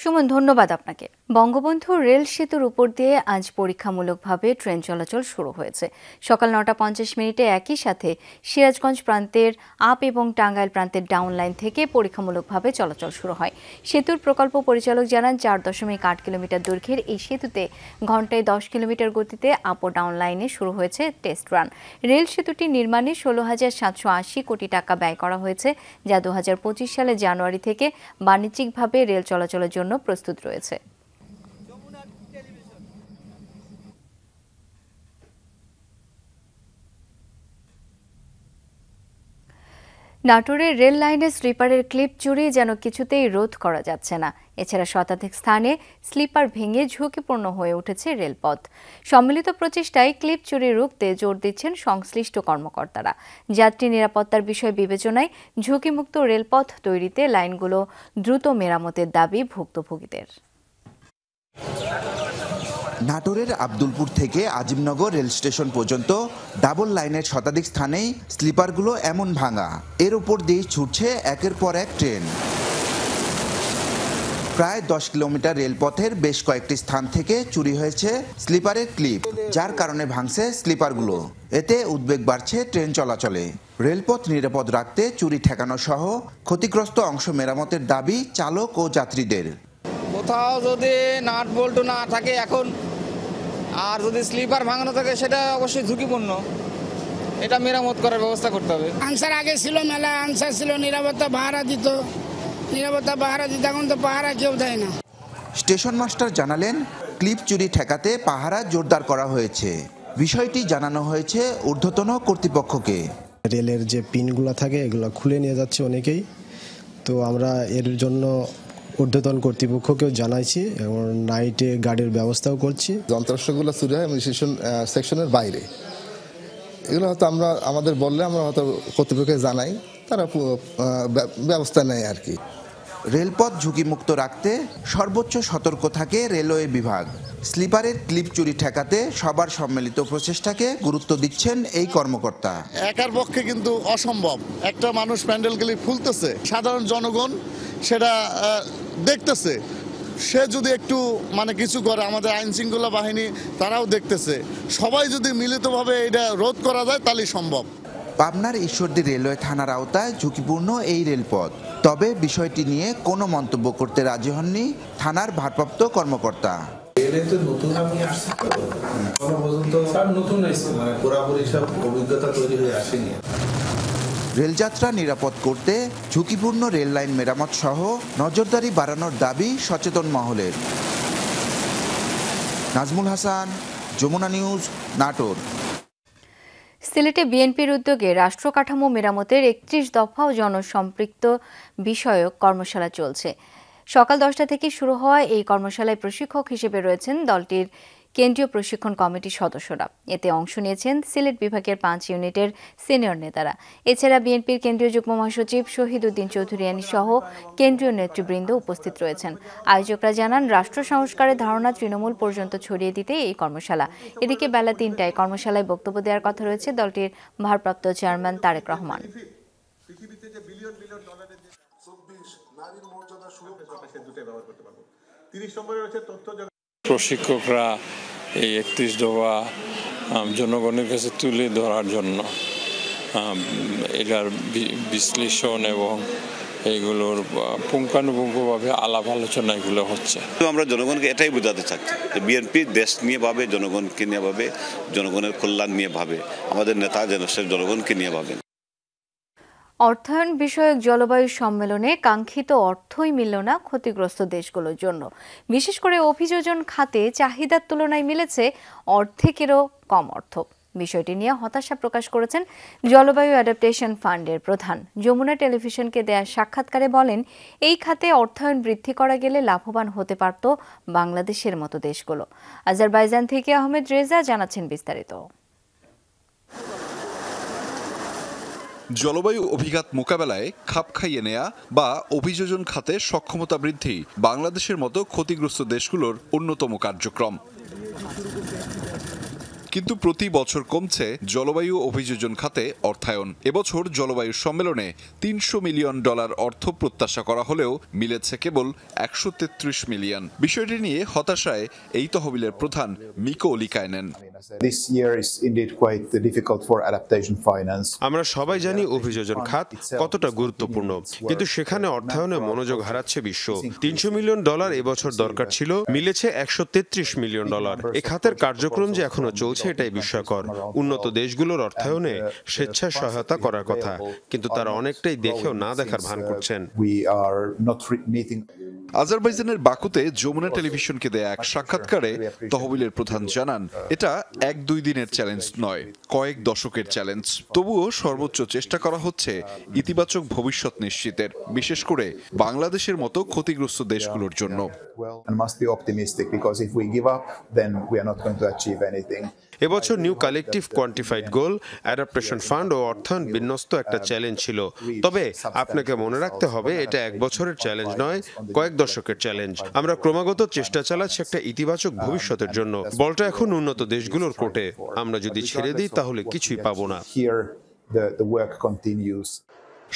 সুমন, ধন্যবাদ আপনাকে। বঙ্গবন্ধু রেল সেতুর উপর দিয়ে আজ পরীক্ষামূলকভাবে ট্রেন চলাচল শুরু হয়েছে। সকাল 9:50 একই সাথে সিরাজগঞ্জ প্রান্তের আপ এবং টাঙ্গাইল প্রান্তের ডাউন লাইন থেকে পরীক্ষামূলকভাবে চলাচল শুরু হয়। সেতুর প্রকল্প পরিচালক জানান 4.8 কিলোমিটার দৈর্ঘ্যের এই সেতুতে ঘন্টায় 10 কিলোমিটার গতিতে আপ ও ডাউন লাইনে শুরু হয়েছে টেস্ট রান। রেল সেতুটি নির্মাণে 16,780 কোটি টাকা ব্যয় করা হয়েছে, যা 2025 সালের জানুয়ারি থেকে বাণিজ্যিকভাবে রেল চলাচলের জন্য প্রস্তুত রয়েছে। নাটোরের রেল লাইনে স্লিপারের ক্লিপ চুরি যেন কিছুতেই রোধ করা যাচ্ছে না। এছাড়া শতাধিক স্থানে স্লিপার ভেঙে ঝুঁকিপূর্ণ হয়ে উঠেছে রেলপথ। সম্মিলিত প্রচেষ্টায় ক্লিপ চুরি রুখতে জোর দিচ্ছেন সংশ্লিষ্ট কর্মকর্তারা। যাত্রী নিরাপত্তার বিষয় বিবেচনায় ঝুঁকিমুক্ত রেলপথ তৈরিতে লাইনগুলো দ্রুত মেরামতের দাবি ভুক্তভোগীদের। নাটোরের আব্দুলপুর থেকে আজিমনগর রেল স্টেশন পর্যন্ত ডাবল লাইনের শতাধিক স্থানেই স্লিপারগুলো এমন ভাঙা, এর উপর দিয়ে ছুটছে একের পর এক ট্রেন। প্রায় 10 কিলোমিটার রেলপথের বেশ কয়েকটি স্থান থেকে চুরি হয়েছে স্লিপারের ক্লিপ, যার কারণে ভাঙছে স্লিপারগুলো। এতে উদ্বেগ বাড়ছে ট্রেন চলাচলে। রেলপথ নিরাপদ রাখতে চুরি ঠেকানো সহ ক্ষতিগ্রস্ত অংশ মেরামতের দাবি চালক ও যাত্রীদের। কোথাও যদি নাট বল্ট না থাকে এখন, আর যদি স্লিপার ভাঙানো থাকে সেটা অবশ্যই ঝুঁকিপূর্ণ। এটা মেরামত করার ব্যবস্থা করতে হবে। আনসার আগে ছিল, মেলা আনসার ছিল, নিরাপত্তা পাহারা দিত, এখন তো পাহারা কেউ দেয় না। স্টেশন মাস্টার জানালেন, ক্লিপ চুরি ঠেকাতে পাহারা জোরদার করা হয়েছে। বিষয়টি জানানো হয়েছে ঊর্ধ্বতন কর্তৃপক্ষকে। রেলের যে পিনগুলো থাকে এগুলো খুলে নিয়ে যাচ্ছে অনেকেই, তো আমরা এর জন্য ঊর্ধ্বতন কর্তৃপক্ষকেও জানাইছি এবং নাইটে গাড়ির ব্যবস্থাও করছি। যন্ত্রাংশগুলো চুরি হয় সেকশনের বাইরে, এগুলো হয়তো আমরা আমাদের বললে আমরা হয়তো কর্তৃপক্ষকে জানাই, তারা ব্যবস্থা নেয় আর কি। রেলপথ ঝুঁকিমুক্ত রাখতে সর্বোচ্চ সতর্ক থাকে রেলওয়ে বিভাগ। স্লিপারের ক্লিপ চুরি ঠেকাতে সবার সম্মিলিত প্রচেষ্টাকে গুরুত্ব দিচ্ছেন এই কর্মকর্তা। একার পক্ষে কিন্তু অসম্ভব। একটা মানুষ প্যান্ডেল ক্লিপ খুলতেছে, সাধারণ জনগণ সেটা দেখতেছে, সে যদি একটু কিছু করে, আমাদের আইন শৃঙ্খলা বাহিনী তারাও দেখতেছে, সবাই যদি মিলিতভাবে এটা রোধ করা যায় তাহলে সম্ভব। পাবনার ঈশ্বরদী রেলওয়ে থানার আওতায় ঝুঁকিপূর্ণ এই রেলপথ, তবে বিষয়টি নিয়ে কোনো মন্তব্য করতে রাজি হননি থানার ভারপ্রাপ্ত কর্মকর্তা। নতুন আমি আসছি, নতুন পুরোপুরি সব অভিজ্ঞতা তৈরি হয়ে আসেনি। রেলযাত্রা নিরাপদ করতে ঝুঁকিপূর্ণ রেল লাইন মেরামত সহ নজরদারি বাড়ানোর দাবি সচেতন মহলের। নাজমুল হাসান, যমুনা নিউজ, নাটোর। সিলেটে বিএনপির উদ্যোগে রাষ্ট্র কাঠামো মেরামতের 31 দফা ও জনসম্পৃক্ত বিষয়ক কর্মশালা চলছে। সকাল 10টা থেকে শুরু হওয়া এই কর্মশালায় প্রশিক্ষক হিসেবে রয়েছেন দলটির কেন্দ্রীয় প্রশিক্ষণ কমিটির সদস্যরা। এতে অংশ নিয়েছেন সিলেট বিভাগের 5 ইউনিটের সিনিয়র নেতারা। এছাড়া বিএনপির কেন্দ্রীয় যুগ্ম মহাসচিব শহীদ উদ্দিন চৌধুরিয়ানী সহ কেন্দ্রীয় নেতৃবৃন্দ উপস্থিত রয়েছেন। আয়োজকরা জানান, রাষ্ট্র সংস্কারের ধারণা তৃণমূল পর্যন্ত ছড়িয়ে দিতে এই কর্মশালা। এদিকে বেলা 3টায় কর্মশালায় বক্তব্য দেওয়ার কথা রয়েছে দলটির ভারপ্রাপ্ত চেয়ারম্যান তারেক রহমান। প্রশিক্ষকরা এই 31 দফা জনগণের কাছে তুলে ধরার জন্য এটার বিশ্লেষণ এবং এইগুলোর পুঙ্খানুপুঙ্খভাবে আলাপ আলোচনা এগুলো হচ্ছে। আমরা জনগণকে এটাই বোঝাতে চাচ্ছি যে বিএনপি দেশ নিয়ে ভাবে, জনগণকে নিয়ে ভাবে, জনগণের কল্যাণ নিয়ে ভাবে, আমাদের নেতা যেন সে জনগণকে নিয়ে ভাবেন। অর্থায়ন বিষয়ক জলবায়ু সম্মেলনে কাঙ্ক্ষিত অর্থই মিলল না ক্ষতিগ্রস্ত দেশগুলোর জন্য। বিশেষ করে অভিযোজন খাতে চাহিদার তুলনায় মিলেছে অর্ধেকেরও কম অর্থ। বিষয়টি নিয়ে হতাশা প্রকাশ করেছেন জলবায়ু অ্যাডাপ্টেশন ফান্ডের প্রধান। যমুনা টেলিভিশনকে দেয়া সাক্ষাৎকারে বলেন, এই খাতে অর্থায়ন বৃদ্ধি করা গেলে লাভবান হতে পারত বাংলাদেশের মতো দেশগুলো। আজারবাইজান থেকে আহমেদ রেজা জানাচ্ছেন বিস্তারিত। জলবায়ু অভিঘাত মোকাবেলায় খাপ খাইয়ে নেয়া বা অভিযোজন খাতে সক্ষমতা বৃদ্ধি বাংলাদেশের মতো ক্ষতিগ্রস্ত দেশগুলোর অন্যতম কার্যক্রম। কিন্তু প্রতি বছর কমছে জলবায়ু অভিযোজন খাতে অর্থায়ন। এবছর জলবায়ু সম্মেলনে $300 মিলিয়ন অর্থ প্রত্যাশা করা হলেও মিলেছে কেবল 133 মিলিয়ন। বিষয়টি নিয়ে হতাশায় এই তহবিলের প্রধান মিকো ওলিকাইনেন। আমরা সবাই জানি অভিযোজন খাত কতটা গুরুত্বপূর্ণ, কিন্তু সেখানে অর্থায়নে মনোযোগ হারাচ্ছে বিশ্ব। $300 মিলিয়ন এবছর দরকার ছিল, মিলেছে $133 মিলিয়ন। এ খাতের কার্যক্রম যে এখনো চলছে এটাই বিস্ময়কর। উন্নত দেশগুলোর অর্থায়নে স্বেচ্ছায় সহায়তা করার কথা, কিন্তু তারা অনেকটাই দেখেও না দেখার ভান করছেন। আজারবাইজানের বাকুতে যমুনা টেলিভিশনকে দেয়া এক সাক্ষাৎকারে তহবিলের প্রধান জানান, এটা 1-2 দিনের চ্যালেঞ্জ নয়, কয়েক দশকের চ্যালেঞ্জ। তবুও সর্বোচ্চ চেষ্টা করা হচ্ছে ইতিবাচক ভবিষ্যৎ নিশ্চিতের, বিশেষ করে বাংলাদেশের মতো ক্ষতিগ্রস্ত দেশগুলোর জন্য। এবছর নিউ কালেকটিভ কোয়ান্টিফাইড গোল, অ্যাডাপ্টেশন ফান্ড ও অর্থায়ন বিন্যস্ত একটা চ্যালেঞ্জ ছিল। তবে আপনাকে মনে রাখতে হবে, এটা 1 বছরের চ্যালেঞ্জ নয়, কয়েক দশকের চ্যালেঞ্জ। আমরা ক্রমাগত চেষ্টা চালাচ্ছি একটা ইতিবাচক ভবিষ্যতের জন্য। বলটা এখন উন্নত দেশগুলোর কোর্টে। আমরা যদি ছেড়ে দিই তাহলে কিছুই পাবো না।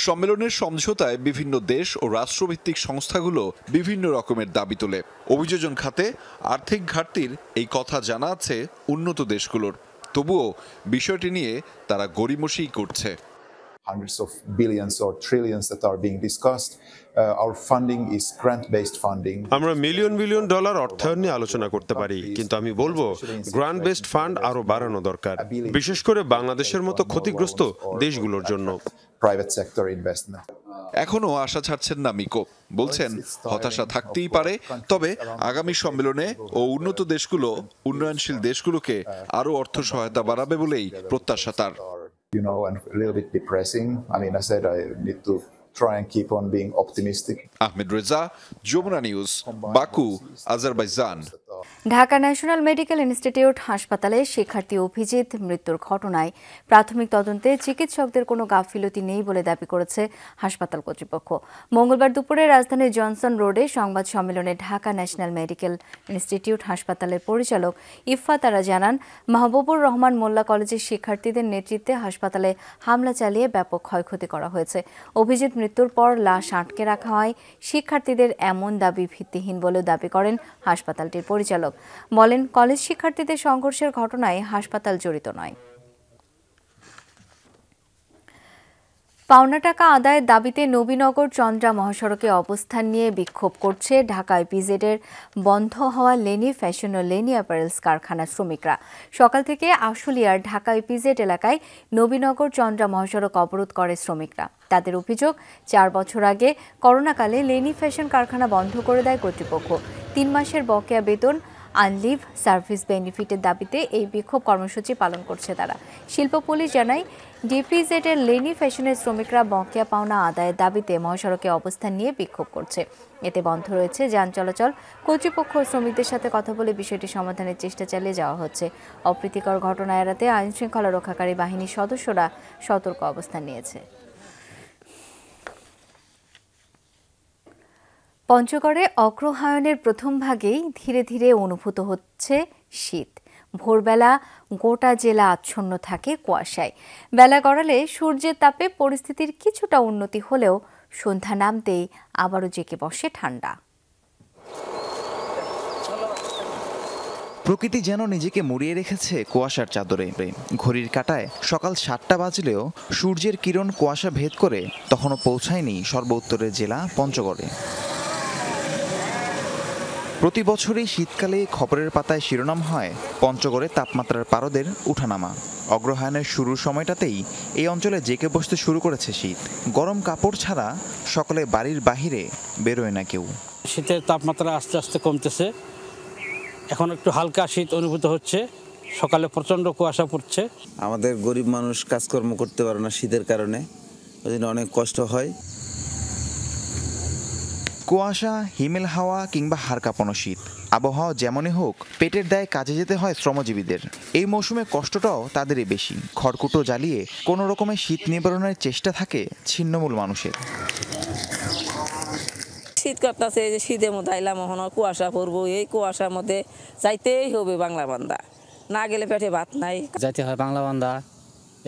সম্মেলনের সমঝোতায় বিভিন্ন দেশ ও রাষ্ট্রভিত্তিক সংস্থাগুলো বিভিন্ন রকমের দাবি তোলে। অভিযোজন খাতে আর্থিক ঘাটতির এই কথা জানা আছে উন্নত দেশগুলোর, তবুও বিষয়টি নিয়ে তারা গড়িমসি করছে। Hundreds of billions or trillions that are being discussed. Our funding is grant-based funding. আমরা $মিলিয়ন অর্থায়ন নিয়ে আলোচনা করতে পারি, কিন্তু আমি বলবো গ্রান্ট বেসড ফান্ড আরো বাড়ানো দরকার, বিশেষ করে বাংলাদেশের মতো ক্ষতিগ্রস্ত দেশগুলোর জন্য। Private sector investment. এখনো আশা ছাড়ছেন না মিকো, বলছেন হতাশা থাকতেই পারে, তবে আগামী সম্মেলনে ও উন্নত দেশগুলো উন্নয়নশীল দেশগুলোকে আরো অর্থ সহায়তা বাড়াবে বলেই প্রত্যাশা তার। And a little bit depressing. I mean, I said I need to try and keep on being optimistic. Ahmed Reza, Jamuna news, Baku, Azerbaijan. Dhaka national medical institute হাসপাতালে শিক্ষার্থী অভিজিৎ মৃত্যুর ঘটনায় প্রাথমিক তদন্তে চিকিৎসকদের কোনো গাফিলতি নেই বলে দাবি করেছে হাসপাতাল কর্তৃপক্ষ। মঙ্গলবার দুপুরে রাজধানীর জনসন রোডে সংবাদ সম্মেলনে ঢাকা ন্যাশনাল মেডিকেল ইনস্টিটিউট হাসপাতালের পরিচালক ইফফা তারা জানান, মাহবুবুর রহমান মোল্লা কলেজের শিক্ষার্থীদের নেতৃত্বে হাসপাতালে হামলা চালিয়ে ব্যাপক ক্ষয়ক্ষতি করা হয়েছে। অভিজিৎ মৃত্যুর পর লাশ আটকে রাখা হয়। শিক্ষার্থীদের এমন দাবি ভিত্তিহীন বলেও দাবি করেন হাসপাতালটির পরিচালক। বলেন, কলেজ শিক্ষার্থীদের সংঘর্ষের ঘটনায় হাসপাতাল জড়িত নয়। পাওনা টাকা আদায়ের দাবিতে নবীনগর চন্দ্রা মহাসড়কে অবস্থান নিয়ে বিক্ষোভ করছে ঢাকা ইপিজেডের বন্ধ হওয়া লেনি ফ্যাশন ও লেনি অ্যাপারেলস কারখানার শ্রমিকরা। সকাল থেকে আশুলিয়ার ঢাকা ইপিজেড এলাকায় নবীনগর চন্দ্রা মহাসড়ক অবরোধ করে শ্রমিকরা। তাদের অভিযোগ, 4 বছর আগে করোনাকালে লেনি ফ্যাশন কারখানা বন্ধ করে দেয় কর্তৃপক্ষ। 3 মাসের বকেয়া বেতন, আনলিভ সার্ভিস বেনিফিটের দাবিতে এই বিক্ষোভ কর্মসূচি পালন করছে তারা। শিল্প পুলিশ জানায়, ডিপিজেডের লেনি ফ্যাশনের শ্রমিকরা বকেয়া পাওনা আদায়ের দাবিতে মহাসড়কে অবস্থান নিয়ে বিক্ষোভ করছে। এতে বন্ধ রয়েছে যান চলাচল। কর্তৃপক্ষ শ্রমিকদের সাথে কথা বলে বিষয়টি সমাধানের চেষ্টা চালিয়ে যাওয়া হচ্ছে। অপ্রীতিকর ঘটনা এড়াতে আইনশৃঙ্খলা রক্ষাকারী বাহিনীর সদস্যরা সতর্ক অবস্থান নিয়েছে। পঞ্চগড়ে অগ্রহায়ণের প্রথম ভাগেই ধীরে ধীরে অনুভূত হচ্ছে শীত। ভোরবেলা গোটা জেলা আচ্ছন্ন থাকে কুয়াশায়। বেলা গড়ালে সূর্যের তাপে পরিস্থিতির কিছুটা উন্নতি হলেও সন্ধ্যা নামতেই আবারও জেঁকে বসে ঠান্ডা। প্রকৃতি যেন নিজেকে মুড়িয়ে রেখেছে কুয়াশার চাদরে। ঘড়ির কাঁটায় সকাল 7টা বাজলেও সূর্যের কিরণ কুয়াশা ভেদ করে তখনও পৌঁছায়নি সর্বোত্তরের জেলা পঞ্চগড়ে। প্রতি বছরই শীতকালে খবরের পাতায় শিরোনাম হয় পঞ্চগড়ে তাপমাত্রার পারদের উঠানামা। অগ্রহায়ণের শুরুর সময়টাতেই এই অঞ্চলে জেঁকে বসতে শুরু করেছে শীত। গরম কাপড় ছাড়া সকালে বাড়ির বাহিরে বেরোয় না কেউ। শীতের তাপমাত্রা আস্তে আস্তে কমতেছে, এখন একটু হালকা শীত অনুভূত হচ্ছে। সকালে প্রচণ্ড কুয়াশা পড়ছে। আমাদের গরিব মানুষ কাজকর্ম করতে পারে না শীতের কারণে, ওই জন্য অনেক কষ্ট হয়। কুয়াশা, হিমেল হাওয়া কিংবা হাড় কাঁপানো শীত, আবহাওয়া যেমনই হোক পেটের দায়ে কাজে যেতে হয় শ্রমজীবীদের। এই মৌসুমে কষ্টটাও তাদেরই বেশি। খড়কুটো জ্বালিয়ে কোনো রকমের শীত নিবারণের চেষ্টা থাকে ছিন্নমূল মানুষের। শীত করতেছে, যে শীতের মধ্যে আইলাম, কুয়াশা পড়বো, এই কুয়াশার মধ্যে যাইতেই হবে বাংলা বান্দা। না গেলে পেটে ভাত নাই। যাইতে হয় বাংলা বান্ধা,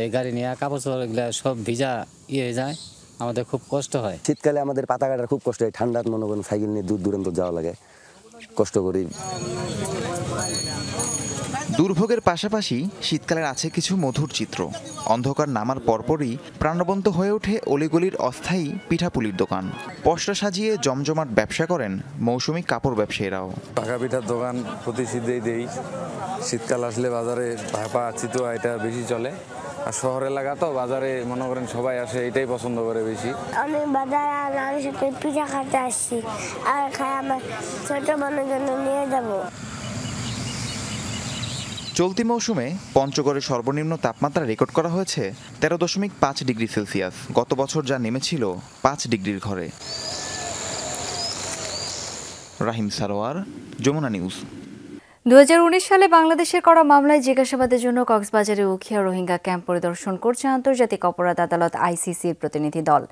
এই গাড়ি নিয়ে কাপড় চোপড় এগুলো সব ভিজা হয়ে যায়, আমাদের খুব কষ্ট হয়। শীতকালে আমাদের পাতা কাটার খুব কষ্ট হয়, ঠান্ডার মনে করেন সাইকেল নিয়ে দূর দূরান্ত যাওয়া লাগে, কষ্ট করি। দুর্ভোগের পাশাপাশি শীতকালের আছে কিছু মধুর চিত্র। অন্ধকার নামার পরপরই প্রাণবন্ত হয়ে ওঠে অলিগলির অস্থায়ী পিঠাপুলির দোকান। পসরা সাজিয়ে জমজমাট ব্যবসা করেন মৌসুমি কাপড় ব্যবসায়ীরাও। পাকা পিঠার দোকান প্রতি শীতেই দেই, শীতকাল আসলে বাজারে ভাপা চিতোয়া এটা বেশি চলে। আর শহর এলাকা তো বাজারে মনে করেন সবাই আসে, এটাই পছন্দ করে বেশি। আমি বাজারে নানির সাথে পিঠা খাতে আসছি, আর খাই আমার ছোট বোনের জন্য নিয়ে যাবো। চলতি মৌসুমে পঞ্চগড়ে সর্বনিম্ন তাপমাত্রা রেকর্ড করা হয়েছে 13.5 ডিগ্রি সেলসিয়াস। গত বছর যা নেমেছিল 5 ডিগ্রির ঘরে। রাহিম সারোয়ার, যমুনা নিউজ। 2019 সালে বাংলাদেশের করা মামলায় জিজ্ঞাসাবাদের জন্য কক্সবাজারে উখিয়া রোহিঙ্গা ক্যাম্প পরিদর্শন করছে আন্তর্জাতিক অপরাধ আদালত আইসিসির প্রতিনিধি দল।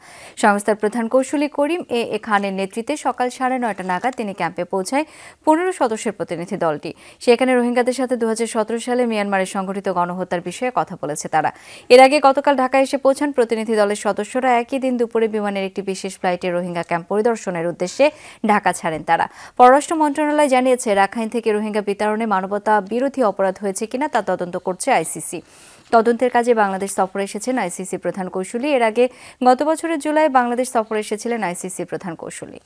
সংস্থার প্রধান কৌশলী করিম এ খানের নেতৃত্বে সকাল 9:30 নাগাদ তিনি ক্যাম্পে পৌঁছায় 15 সদস্যের প্রতিনিধি দলটি। সেখানে রোহিঙ্গাদের সাথে 2017 সালে মিয়ানমারে সংঘটিত গণহত্যার বিষয়ে কথা বলেছে তারা। এর আগে গতকাল ঢাকায় এসে পৌঁছান প্রতিনিধি দলের সদস্যরা। একই দিন দুপুরে বিমানের একটি বিশেষ ফ্লাইটে রোহিঙ্গা ক্যাম্প পরিদর্শনের উদ্দেশ্যে ঢাকা ছাড়েন তারা। পররাষ্ট্র মন্ত্রণালয় জানিয়েছে, রাখাইন থেকে রোহিঙ্গা কারণে মানবতা বিরোধী অপরাধ হয়েছে কিনা তা তদন্ত করছে আইসিসি। তদন্তের কাজে বাংলাদেশ সফরে এসেছেন আইসিসি প্রধান কৌশলী। এর আগে গত বছরের জুলাই বাংলাদেশ সফরে এসেছিলেন আইসিসি প্রধান কৌশলী।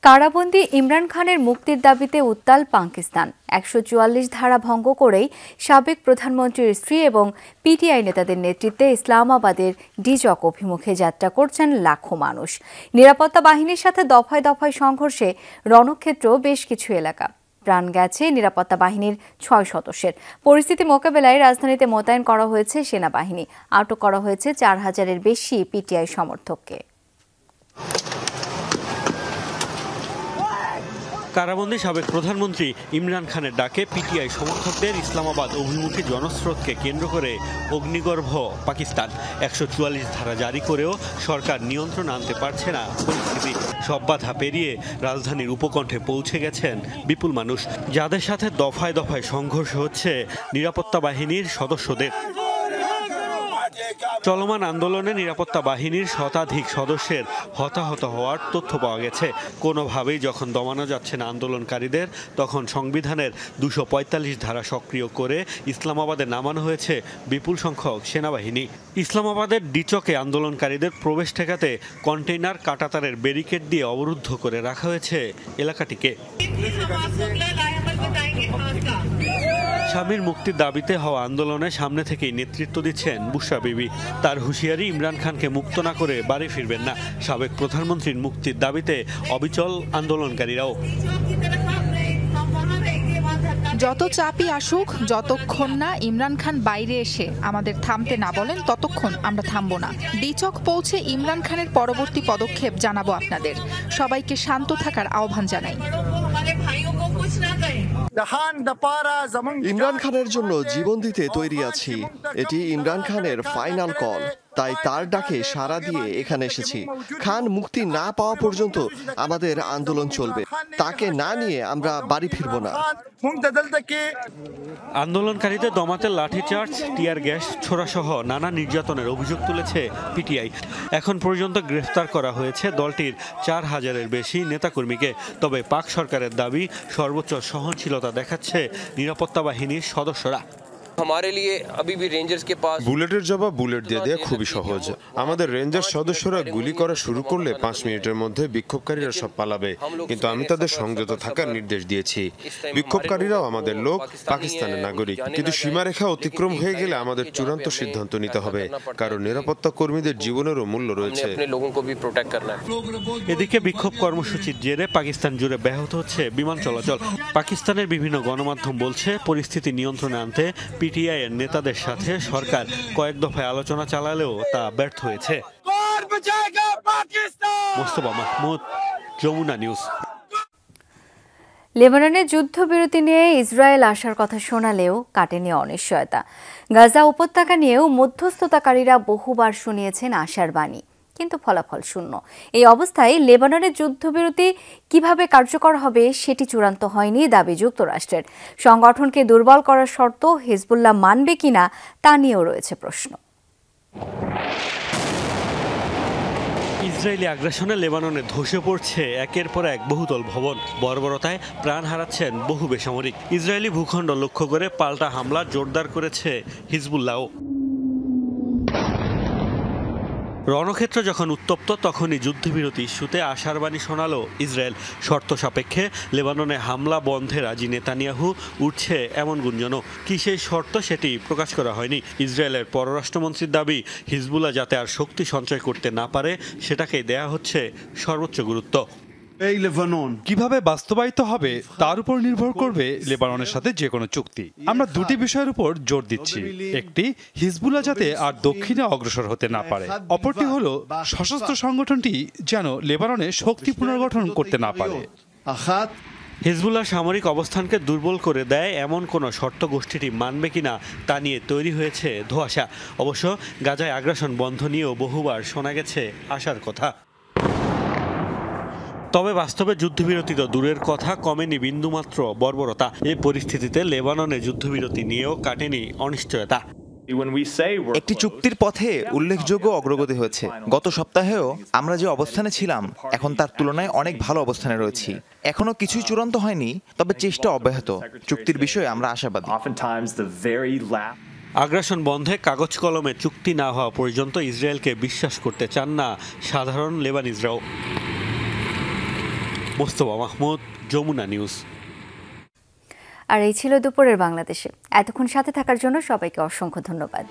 কারাবন্দী ইমরান খানের মুক্তির দাবিতে উত্তাল পাকিস্তান। 144 ধারা ভঙ্গ করেই সাবেক প্রধানমন্ত্রীর স্ত্রী এবং পিটিআই নেতাদের নেতৃত্বে ইসলামাবাদের ডিচক অভিমুখে যাত্রা করছেন লাখো মানুষ। নিরাপত্তা বাহিনীর সাথে দফায় দফায় সংঘর্ষে রণক্ষেত্র বেশ কিছু এলাকা। প্রাণ গেছে নিরাপত্তা বাহিনীর 6 সদস্যের। পরিস্থিতি মোকাবেলায় রাজধানীতে মোতায়েন করা হয়েছে সেনাবাহিনী। আটক করা হয়েছে 4000-এর বেশি পিটিআই সমর্থককে। কারাবন্দী সাবেক প্রধানমন্ত্রী ইমরান খানের ডাকে পিটিআই সমর্থকদের ইসলামাবাদ অভিমুখী জনস্রোতকে কেন্দ্র করে অগ্নিগর্ভ পাকিস্তান। 144 ধারা জারি করেও সরকার নিয়ন্ত্রণ আনতে পারছে না পরিস্থিতি। সব বাধা পেরিয়ে রাজধানীর উপকণ্ঠে পৌঁছে গেছেন বিপুল মানুষ, যাদের সাথে দফায় দফায় সংঘর্ষ হচ্ছে নিরাপত্তা বাহিনীর সদস্যদের। চলমান আন্দোলনে নিরাপত্তা বাহিনীর শতাধিক সদস্যের হতাহত হওয়ার তথ্য পাওয়া গেছে। কোনোভাবেই যখন দমানো যাচ্ছে না আন্দোলনকারীদের, তখন সংবিধানের 245 ধারা সক্রিয় করে ইসলামাবাদে নামানো হয়েছে বিপুল সংখ্যক সেনাবাহিনী। ইসলামাবাদের ডিচকে আন্দোলনকারীদের প্রবেশ ঠেকাতে কন্টেইনার কাঁটাতারের ব্যারিকেড দিয়ে অবরুদ্ধ করে রাখা হয়েছে এলাকাটিকে। স্বামীর মুক্তির দাবিতে হওয়া আন্দোলনে সামনে থেকেই নেতৃত্ব দিচ্ছেন বুশরা বিবি। তার হুঁশিয়ারি, ইমরান খানকে মুক্ত না করে বাড়ি ফিরবেন না। সাবেক প্রধানমন্ত্রীর মুক্তির দাবিতে অবিচল আন্দোলনকারীরাও। যত চাপই আসুক, যতক্ষণ না ইমরান খান বাইরে এসে আমাদের থামতে না বলেন, ততক্ষণ আমরা থামবো না। ডিচক পৌঁছে ইমরান খানের পরবর্তী পদক্ষেপ জানাবো আপনাদের। সবাইকে শান্ত থাকার আহ্বান জানাই। ইমরান খানের জন্য জীবন দিতে তৈরি আছি। এটি ইমরান খানের ফাইনাল কল, তাই তার ডাকে সাড়া দিয়ে এখানে এসেছি। খান মুক্তি না পাওয়া পর্যন্ত আমাদের আন্দোলন চলবে। তাকে না নিয়ে আমরা বাড়ি ফিরব না। আন্দোলনকারীদের দমাতে লাঠিচার্জ, টিয়ার গ্যাস ছোড়াসহ নানা নির্যাতনের অভিযোগ তুলেছে পিটিআই। এখন পর্যন্ত গ্রেফতার করা হয়েছে দলটির 4000-এর বেশি নেতাকর্মীকে। তবে পাক সরকারের দাবি, সর্বোচ্চ সহনশীলতা দেখাচ্ছে নিরাপত্তা বাহিনীর সদস্যরা। বুলেটের জবাব বুলেট দিয়ে দেওয়া খুবই সহজ। আমাদের রেঞ্জার সদস্যরা গুলি করা শুরু করলে 5 মিনিটের মধ্যে বিক্ষোভকারীরা সব পালাবে, কিন্তু আমি তাদের সংযত থাকার নির্দেশ দিয়েছি। বিক্ষোভকারীরাও আমাদের লোক, পাকিস্তানের নাগরিক, কিন্তু সীমারেখা অতিক্রম হয়ে গেলে আমাদের চূড়ান্ত সিদ্ধান্ত নিতে হবে, কারণ নিরাপত্তা কর্মীদের জীবনেরও মূল্য রয়েছে। এদিকে বিক্ষোভ কর্মসূচির জেরে পাকিস্তান জুড়ে ব্যাহত হচ্ছে বিমান চলাচল। পাকিস্তানের বিভিন্ন গণমাধ্যম বলছে, পরিস্থিতি নিয়ন্ত্রণে আনতে পিটিআই এর নেতাদের সাথে সরকার কয়েক দফায় আলোচনা চালালেও তা ব্যর্থ হয়েছে। মোস্তফা মাহমুদ, যমুনা নিউজ। লেবাননে যুদ্ধবিরতি নিয়ে ইসরায়েল আসার কথা শোনালেও কাটেনি অনিশ্চয়তা। গাজা উপত্যকা নিয়েও মধ্যস্থতাকারীরা বহুবার শুনিয়েছেন আশার বাণী, কিন্তু ফলাফল শূন্য। এই অবস্থায় লেবাননের যুদ্ধবিরতি কিভাবে কার্যকর হবে সেটি চূড়ান্ত হয়নি দাবি যুক্তরাষ্ট্রের। সংগঠনকে দুর্বল করার শর্ত হিজবুল্লাহ মানবে কিনা তা নিয়েও রয়েছে প্রশ্ন। ইসরায়েলি আগ্রাসনে লেবাননে ধসে পড়ছে একের পর এক বহুতল ভবন, বর্বরতায় প্রাণ হারাচ্ছেন বহু বেসামরিক। ইসরায়েলি ভূখণ্ড লক্ষ্য করে পাল্টা হামলা জোরদার করেছে হিজবুল্লাহও। রণক্ষেত্র যখন উত্তপ্ত তখনই যুদ্ধবিরতি ইস্যুতে আশার বাণী শোনালো ইসরায়েল। শর্ত সাপেক্ষে লেবাননে হামলা বন্ধে রাজি নেতানিয়াহু, উঠছে এমন গুঞ্জনও। কি সেই শর্ত সেটি প্রকাশ করা হয়নি। ইসরায়েলের পররাষ্ট্রমন্ত্রীর দাবি, হিজবুল্লাহ যাতে আর শক্তি সঞ্চয় করতে না পারে সেটাকেই দেয়া হচ্ছে সর্বোচ্চ গুরুত্ব। কিভাবে বাস্তবায়িত হবে তার উপর নির্ভর করবে লেবাননের সাথে যে কোনো চুক্তি। আমরা দুটি বিষয়ের উপর জোর দিচ্ছি, একটি হিজবুল্লাহ যাতে আর দক্ষিণে অগ্রসর হতে না পারে, অপরটি হলো সশস্ত্র সংগঠনটি যেন লেবাননে শক্তি পুনর্গঠন করতে না পারে। হিজবুল্লাহ সামরিক অবস্থানকে দুর্বল করে দেয় এমন কোনো শর্ত গোষ্ঠীটি মানবে কিনা তা নিয়ে তৈরি হয়েছে ধোঁয়াশা। অবশ্য গাজায় আগ্রাসন বন্ধ নিয়েও বহুবার শোনা গেছে আশার কথা। তবে বাস্তবে যুদ্ধবিরতি তো দূরের কথা, কমেনি বিন্দুমাত্র বর্বরতা। এই পরিস্থিতিতে লেবাননে যুদ্ধবিরতি নিয়েও কাটেনি অনিশ্চয়তা। একটি চুক্তির পথে উল্লেখযোগ্য অগ্রগতি হয়েছে। গত সপ্তাহেও আমরা যে অবস্থানে ছিলাম এখন তার তুলনায় অনেক ভালো অবস্থানে রয়েছি। এখনো কিছুই চূড়ান্ত হয়নি, তবে চেষ্টা অব্যাহত। চুক্তির বিষয়ে আমরা আশাবাদী। আগ্রাসন বন্ধে কাগজ কলমে চুক্তি না হওয়া পর্যন্ত ইসরায়েলকে বিশ্বাস করতে চান না সাধারণ লেবানিজরাও। মোস্তফা মাহমুদ, যমুনা নিউজ। আর এই ছিল দুপুরের বাংলাদেশে। এতক্ষণ সাথে থাকার জন্য সবাইকে অসংখ্য ধন্যবাদ।